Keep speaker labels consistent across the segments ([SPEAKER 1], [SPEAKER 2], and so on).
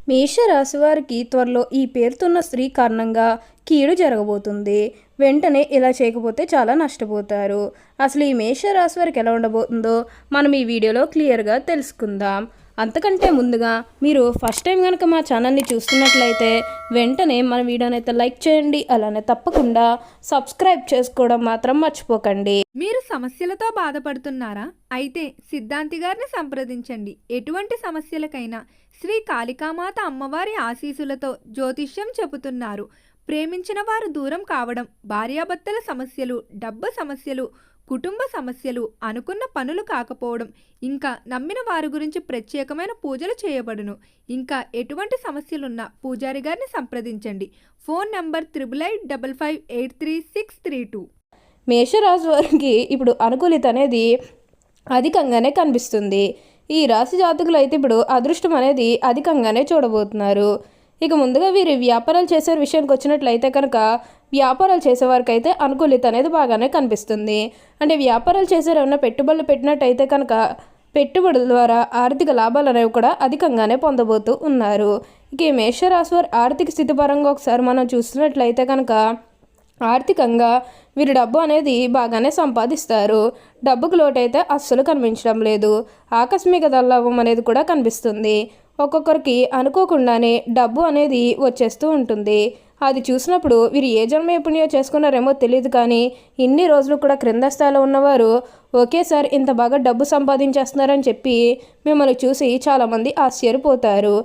[SPEAKER 1] మేషరాశి వారికి త్వరలో ఈ పేరుతున్న స్త్రీ కారణంగా కీడు జరగబోతుంది. వెంటనే ఇలా చేయకపోతే చాలా నష్టపోతారు. అసలు ఈ మేషరాశి వారికి ఎలా ఉండబోతుందో మనం ఈ వీడియోలో క్లియర్గా తెలుసుకుందాం. అంతకంటే ముందుగా మీరు ఫస్ట్ టైం కనుక మా ఛానల్ని చూస్తున్నట్లయితే వెంటనే మన వీడియోని అయితే లైక్ చేయండి. అలానే తప్పకుండా సబ్స్క్రైబ్ చేసుకోవడం మాత్రం మర్చిపోకండి.
[SPEAKER 2] మీరు సమస్యలతో బాధపడుతున్నారా? అయితే సిద్ధాంతి గారిని సంప్రదించండి. ఎటువంటి సమస్యలకైనా శ్రీ కాళికామాత అమ్మవారి ఆశీస్సులతో జ్యోతిష్యం చెబుతున్నారు. ప్రేమించిన వారు దూరం కావడం, భార్యాభర్తల సమస్యలు, డబ్బు సమస్యలు, కుటుంబ సమస్యలు, అనుకున్న పనులు కాకపోవడం, ఇంకా నమ్మిన వారి గురించి ప్రత్యేకమైన పూజలు చేయబడును. ఇంకా ఎటువంటి సమస్యలున్నా పూజారి గారిని సంప్రదించండి. Phone number 8855533632.
[SPEAKER 1] మేషరాశి వారికి ఇప్పుడు అనుకూలిత అనేది అధికంగానే కనిపిస్తుంది. ఈ రాశి జాతకులు అయితే ఇప్పుడు అదృష్టం అనేది అధికంగానే చూడబోతున్నారు. ఇక ముందుగా వీరు వ్యాపారాలు చేసే విషయానికి వచ్చినట్లయితే కనుక వ్యాపారాలు చేసేవారికి అయితే అనుకూలిత అనేది బాగానే కనిపిస్తుంది. అంటే వ్యాపారాలు చేసే ఏమైనా పెట్టుబడులు పెట్టినట్టయితే కనుక పెట్టుబడుల ద్వారా ఆర్థిక లాభాలు అనేవి కూడా అధికంగానే పొందబోతూ ఉన్నారు. ఇక ఈ మేషరాశి వారి ఆర్థిక స్థితి పరంగా ఒకసారి మనం చూసినట్లయితే కనుక ఆర్థికంగా వీరు డబ్బు అనేది బాగానే సంపాదిస్తారు. డబ్బుకు లోటైతే అస్సలు కనిపించడం లేదు. ఆకస్మిక ధనలాభం అనేది కూడా కనిపిస్తుంది. ఒక్కొక్కరికి అనుకోకుండానే డబ్బు అనేది వచ్చేస్తూ ఉంటుంది. అది చూసినప్పుడు వీరు ఏ జన్మ ఎప్పుడో చేసుకున్నారేమో తెలియదు, కానీ ఇన్ని రోజులు కూడా క్రింద స్థాయిలో ఉన్నవారు ఒకేసారి ఇంత బాగా డబ్బు సంపాదించేస్తున్నారని చెప్పి మిమ్మల్ని చూసి చాలామంది ఆశ్చర్యపోతారు.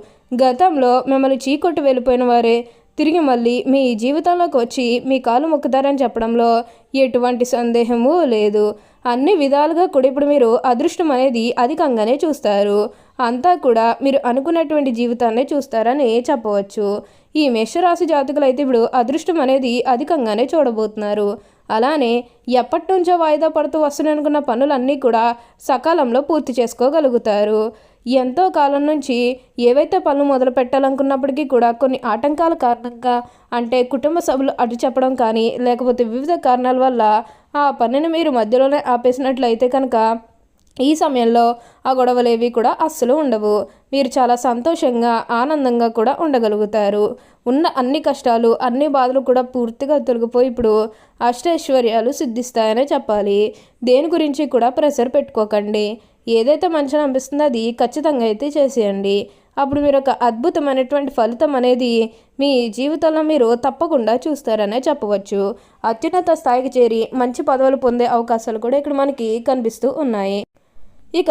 [SPEAKER 1] గతంలో మిమ్మల్ని చీకొట్టి వెళ్ళిపోయిన వారే తిరిగి మళ్ళీ మీ జీవితంలోకి వచ్చి మీ కాలు మొక్కుతారని చెప్పడంలో ఎటువంటి సందేహము లేదు. అన్ని విధాలుగా కూడా ఇప్పుడు మీరు అదృష్టం అనేది అధికంగానే చూస్తారు. అంతా కూడా మీరు అనుకున్నటువంటి జీవితాన్ని చూస్తారని చెప్పవచ్చు. ఈ మేషరాశి జాతకులు అయితే ఇప్పుడు అదృష్టం అనేది అధికంగానే చూడబోతున్నారు. అలానే ఎప్పటి నుంచో వాయిదా పడుతూ వస్తున్ననుకున్న పనులన్నీ కూడా సకాలంలో పూర్తి చేసుకోగలుగుతారు. ఎంతో కాలం నుంచి ఏవైతే పనులు మొదలు పెట్టాలనుకున్నప్పటికీ కూడా కొన్ని ఆటంకాల కారణంగా, అంటే కుటుంబ సభ్యులు అడ్డు చెప్పడం కానీ లేకపోతే వివిధ కారణాల వల్ల ఆ పనిని మీరు మధ్యలోనే ఆపేసినట్లయితే కనుక ఈ సమయంలో ఆ గొడవలేవి కూడా అస్సలు ఉండవు. మీరు చాలా సంతోషంగా ఆనందంగా కూడా ఉండగలుగుతారు. ఉన్న అన్ని కష్టాలు అన్ని బాధలు కూడా పూర్తిగా తొలగిపోయి ఇప్పుడు అష్టైశ్వర్యాలు సిద్ధిస్తాయనే చెప్పాలి. దేని గురించి కూడా ప్రెషర్ పెట్టుకోకండి. ఏదైతే మంచిగా అనిపిస్తుందో అది ఖచ్చితంగా అయితే చేసేయండి. అప్పుడు మీరు ఒక అద్భుతమైనటువంటి ఫలితం అనేది మీ జీవితంలో మీరు తప్పకుండా చూస్తారనే చెప్పవచ్చు. అత్యున్నత స్థాయికి చేరి మంచి పదవులు పొందే అవకాశాలు కూడా ఇక్కడ మనకి కనిపిస్తూ ఉన్నాయి. ఇక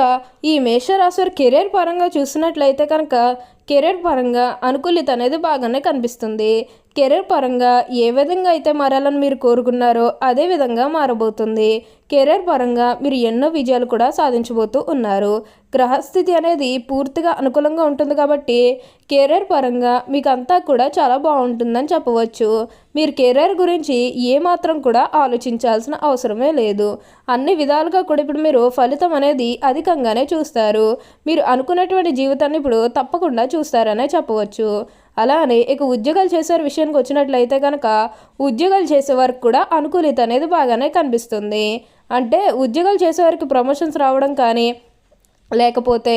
[SPEAKER 1] ఈ మేషరాశి వారి కెరీర్ పరంగా చూసినట్లయితే కనుక కెరీర్ పరంగా అనుకూలిత అనేది బాగానే కనిపిస్తుంది. కెరీర్ పరంగా ఏ విధంగా అయితే మారాలని మీరు కోరుకున్నారో అదే విధంగా మారబోతుంది. కెరీర్ పరంగా మీరు ఎన్నో విజయాలు కూడా సాధించబోతూ ఉన్నారు. గ్రహస్థితి అనేది పూర్తిగా అనుకూలంగా ఉంటుంది కాబట్టి కెరీర్ పరంగా మీకు అంతా కూడా చాలా బాగుంటుందని చెప్పవచ్చు. మీరు కెరీర్ గురించి ఏమాత్రం కూడా ఆలోచించాల్సిన అవసరమే లేదు. అన్ని విధాలుగా కూడా ఇప్పుడు మీరు ఫలితం అనేది అధికంగానే చూస్తారు. మీరు అనుకున్నటువంటి జీవితాన్ని ఇప్పుడు తప్పకుండా చూస్తారనే చెప్పవచ్చు. అలానే ఇక ఉద్యోగాలు చేసే విషయానికి వచ్చినట్లయితే కనుక ఉద్యోగాలు చేసేవారికి కూడా అనుకూలిత అనేది బాగానే కనిపిస్తుంది. అంటే ఉద్యోగాలు చేసేవారికి ప్రమోషన్స్ రావడం కానీ లేకపోతే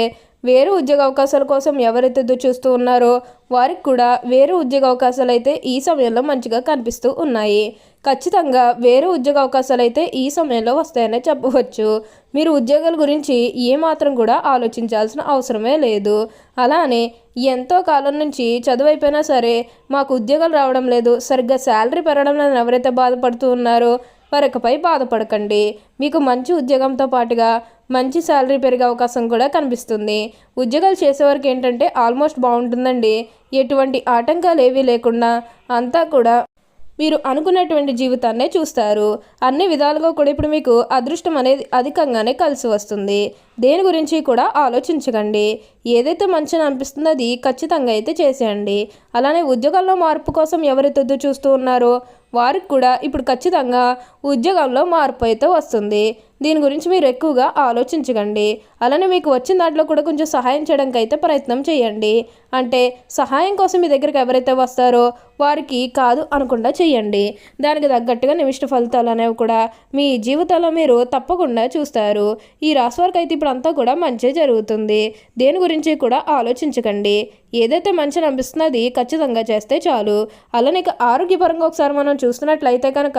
[SPEAKER 1] వేరే ఉద్యోగ అవకాశాల కోసం ఎవరైతే ఎదురు చూస్తూ ఉన్నారో వారికి కూడా వేరే ఉద్యోగ అవకాశాలు అయితే ఈ సమయంలో మంచిగా కనిపిస్తూ ఉన్నాయి. ఖచ్చితంగా వేరే ఉద్యోగ అవకాశాలు అయితే ఈ సమయంలో వస్తాయనే చెప్పవచ్చు. మీరు ఉద్యోగాల గురించి ఏమాత్రం కూడా ఆలోచించాల్సిన అవసరమే లేదు. అలానే ఎంతో కాలం నుంచి చదువు అయిపోయినా సరే మాకు ఉద్యోగాలు రావడం లేదు, సరిగ్గా శాలరీ పెరగడం లేదని ఎవరైతే బాధపడుతూ ఉన్నారో వారికపై బాధపడకండి. మీకు మంచి ఉద్యోగంతో పాటుగా మంచి శాలరీ పెరిగే అవకాశం కూడా కనిపిస్తుంది. ఉద్యోగాలు చేసేవారికి ఏంటంటే ఆల్మోస్ట్ బాగుంటుందండి. ఎటువంటి ఆటంకాలు ఏవీ లేకుండా అంతా కూడా మీరు అనుకున్నటువంటి జీవితాన్నే చూస్తారు. అన్ని విధాలుగా కూడా ఇప్పుడు మీకు అదృష్టం అనేది అధికంగానే కలిసి వస్తుంది. దేని గురించి కూడా ఆలోచించకండి. ఏదైతే మంచిగా అనిపిస్తుందో అది ఖచ్చితంగా అయితే చేసేయండి. అలానే ఉద్యోగాల్లో మార్పు కోసం ఎవరైతే ఎదురు చూస్తూ ఉన్నారో వారికి కూడా ఇప్పుడు ఖచ్చితంగా ఉద్యోగంలో మార్పు అయితే వస్తుంది. దీని గురించి మీరు ఎక్కువగా ఆలోచించకండి. అలానే మీకు వచ్చిన దాంట్లో కూడా కొంచెం సహాయం చేయడానికి అయితే ప్రయత్నం చేయండి. అంటే సహాయం కోసం మీ దగ్గరికి ఎవరైతే వస్తారో వారికి కాదు అనకుండా చేయండి. దానికి తగ్గట్టుగా నిమిష్ట ఫలితాలు అనేవి కూడా మీ జీవితంలో మీరు తప్పకుండా చూస్తారు. ఈ రాశి వారికి అయితే ఇప్పుడు అంతా కూడా మంచి జరుగుతుంది. దేని గురించి కూడా ఆలోచించకండి. ఏదైతే మంచి అనిపిస్తుందో అది ఖచ్చితంగా చేస్తే చాలు. అలానే ఇక ఆరోగ్యపరంగా ఒకసారి మనం చూస్తున్నట్లయితే కనుక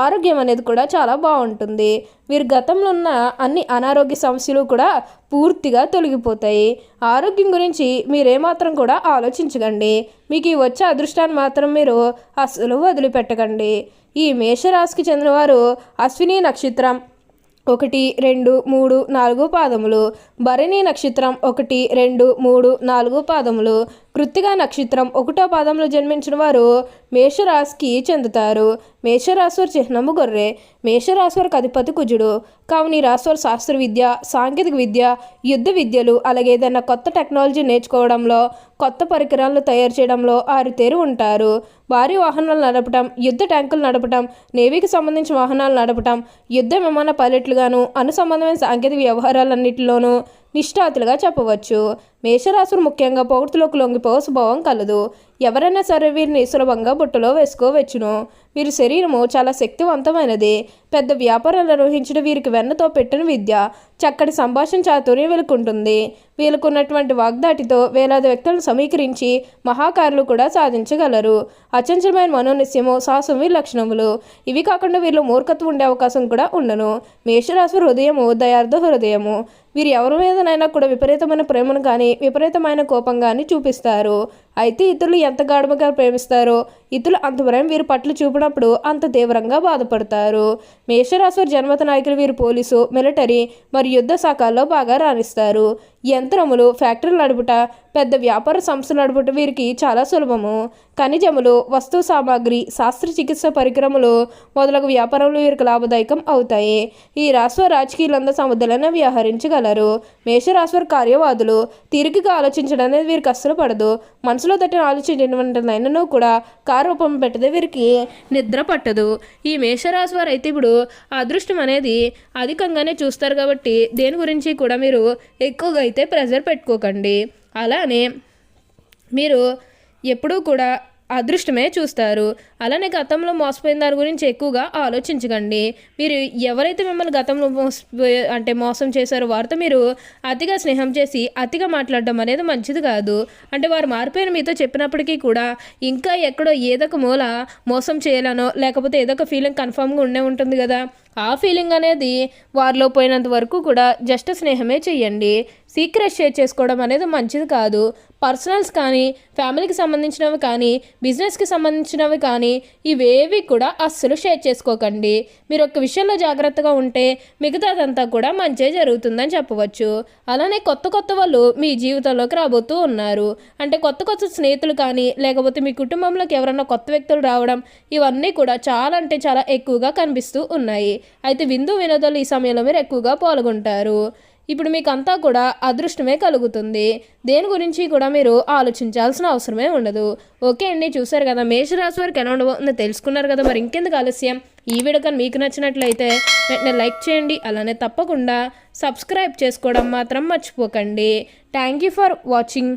[SPEAKER 1] ఆరోగ్యం అనేది కూడా చాలా బాగుంటుంది. వీరు గతంలో ఉన్న అన్ని అనారోగ్య సమస్యలు కూడా పూర్తిగా తొలగిపోతాయి. ఆరోగ్యం గురించి మీరేమాత్రం కూడా ఆలోచించకండి. మీకు ఈ వచ్చే అదృష్టాన్ని మాత్రం మీరు అస్సలు వదిలిపెట్టకండి. ఈ మేషరాశికి చెందినవారు అశ్విని నక్షత్రం 1, 2, 3, 4 పాదములు, భరణి నక్షత్రం 1, 2, 3, 4 పాదములు, కృత్తిక నక్షత్రం 1వ పాదంలో జన్మించిన వారు మేషరాశికి చెందుతారు. మేషరాశివారి చిహ్నము గొర్రె. మేషరాశివారికి అధిపతి కుజుడు. కావున ఈ రాశివారు శాస్త్ర విద్య, సాంకేతిక విద్య, యుద్ధ విద్యలు, అలాగే ఏదైనా కొత్త టెక్నాలజీ నేర్చుకోవడంలో, కొత్త పరికరాలను తయారు చేయడంలో ఆరితేరి ఉంటారు. భారీ వాహనాలు నడపటం, యుద్ధ ట్యాంకులు నడపటం, నేవీకి సంబంధించిన వాహనాలు నడపటం, యుద్ధ విమాన పైలట్లుగాను, అనుసంబంధమైన సాంకేతిక వ్యవహారాలన్నింటిలోనూ నిష్ఠాతులుగా చెప్పవచ్చు. మేషరాశులు ముఖ్యంగా పొగడ్తలకు లొంగిపోవ స్వభావం కలదు. ఎవరైనా సరే వీరిని సులభంగా బుట్టలో వేసుకోవచ్చును. వీరి శరీరము చాలా శక్తివంతమైనది. పెద్ద వ్యాపారాలు నిర్వహించడం వీరికి వెన్నతో పెట్టిన విద్య. చక్కటి సంభాషణ చాతుర్యం వీళ్ళకుంటుంది. వీళ్ళకున్నటువంటి వాగ్దాటితో వేలాది వ్యక్తులను సమీకరించి మహాకారులు కూడా సాధించగలరు. అచంచలమైన మనోనిశ్యము, సాహసం వీరి లక్షణములు. ఇవి కాకుండా వీళ్ళు మూర్ఖత్వం ఉండే అవకాశం కూడా ఉండను. మేషరాశి హృదయము దయార్థ హృదయము. వీరు ఎవరి మీదనైనా కూడా విపరీతమైన ప్రేమను కానీ విపరీతమైన కోపం కానీ చూపిస్తారు. అయితే ఇతరులు ఎంత గాఢముగా ప్రేమిస్తారో ఇతరులు అంత ప్రేమ వీరి పట్ల చూపినప్పుడు అంత తీవ్రంగా బాధపడతారు. మేషరాశి జన్మత నాయకులు వీరు పోలీసు, మిలిటరీ మరియు యుద్ధ శాఖల్లో బాగా రాణిస్తారు. యంత్రములు, ఫ్యాక్టరీలు నడుపుట, పెద్ద వ్యాపార సంస్థలు నడుపుట వీరికి చాలా సులభము. ఖనిజములు, వస్తు సామాగ్రి, శాస్త్రచికిత్స పరికరములు మొదలగు వ్యాపారంలో వీరికి లాభదాయకం అవుతాయి. ఈ రాశివారు రాజకీయాలంతా సముద్రాలను వ్యవహరించగలరు. మేషరాశివారు కార్యవాదులు. తీరికగా ఆలోచించడం అనేది వీరికి అస్సలు పడదు. మనసులో తట్టిన ఆలోచించినైనను కూడా కార్యరూపం పెట్టదే వీరికి నిద్ర పట్టదు. ఈ మేషరాశి వారు అయితే ఇప్పుడు అదృష్టం అనేది అధికంగానే చూస్తారు కాబట్టి దేని గురించి కూడా మీరు ఎక్కువగా అయితే ప్రెజర్ పెట్టుకోకండి. అలానే మీరు ఎప్పుడూ కూడా అదృష్టమే చూస్తారు. అలానే గతంలో మోసపోయిన దాని గురించి ఎక్కువగా ఆలోచించకండి. మీరు ఎవరైతే మిమ్మల్ని గతంలో మోసం చేశారో వారితో మీరు అతిగా స్నేహం చేసి అతిగా మాట్లాడడం అనేది మంచిది కాదు. అంటే వారు మారిపోయిన మీతో చెప్పినప్పటికీ కూడా ఇంకా ఎక్కడో ఏదొక మూల మోసం చేయాలనో లేకపోతే ఏదొక ఫీలింగ్ కన్ఫామ్గా ఉండే ఉంటుంది కదా. ఆ ఫీలింగ్ అనేది వారిలో పోయినంత వరకు కూడా జస్ట్ స్నేహమే చెయ్యండి. సీక్రెట్ షేర్ చేసుకోవడం అనేది మంచిది కాదు. పర్సనల్స్ కానీ, ఫ్యామిలీకి సంబంధించినవి కానీ, బిజినెస్కి సంబంధించినవి కానీ ఇవేవి కూడా అస్సలు షేర్ చేసుకోకండి. మీరు ఒక విషయంలో జాగ్రత్తగా ఉంటే మిగతాదంతా కూడా మంచే జరుగుతుందని చెప్పవచ్చు. అలానే కొత్త కొత్త వాళ్ళు మీ జీవితంలోకి రాబోతూ ఉన్నారు. అంటే కొత్త కొత్త స్నేహితులు కానీ లేకపోతే మీ కుటుంబంలోకి ఎవరైనా కొత్త వ్యక్తులు రావడం ఇవన్నీ కూడా చాలా అంటే చాలా ఎక్కువగా కనిపిస్తూ ఉన్నాయి. అయితే విందు వినోదాలు ఈ సమయంలో మీరు ఎక్కువగా పాల్గొంటారు. ఇప్పుడు మీకు అంతా కూడా అదృష్టమే కలుగుతుంది. దేని గురించి కూడా మీరు ఆలోచించాల్సిన అవసరమే ఉండదు. ఓకే అండి, చూసారు కదా మేషరాశి వారికి ఎలా ఉండబోతుందో తెలుసుకున్నారు కదా. మరి ఇంకెందుకు ఆలస్యం, ఈ వీడియో కానీ మీకు నచ్చినట్లయితే వెంటనే లైక్ చేయండి. అలానే తప్పకుండా సబ్స్క్రైబ్ చేసుకోవడం మాత్రం మర్చిపోకండి. Thank you for watching.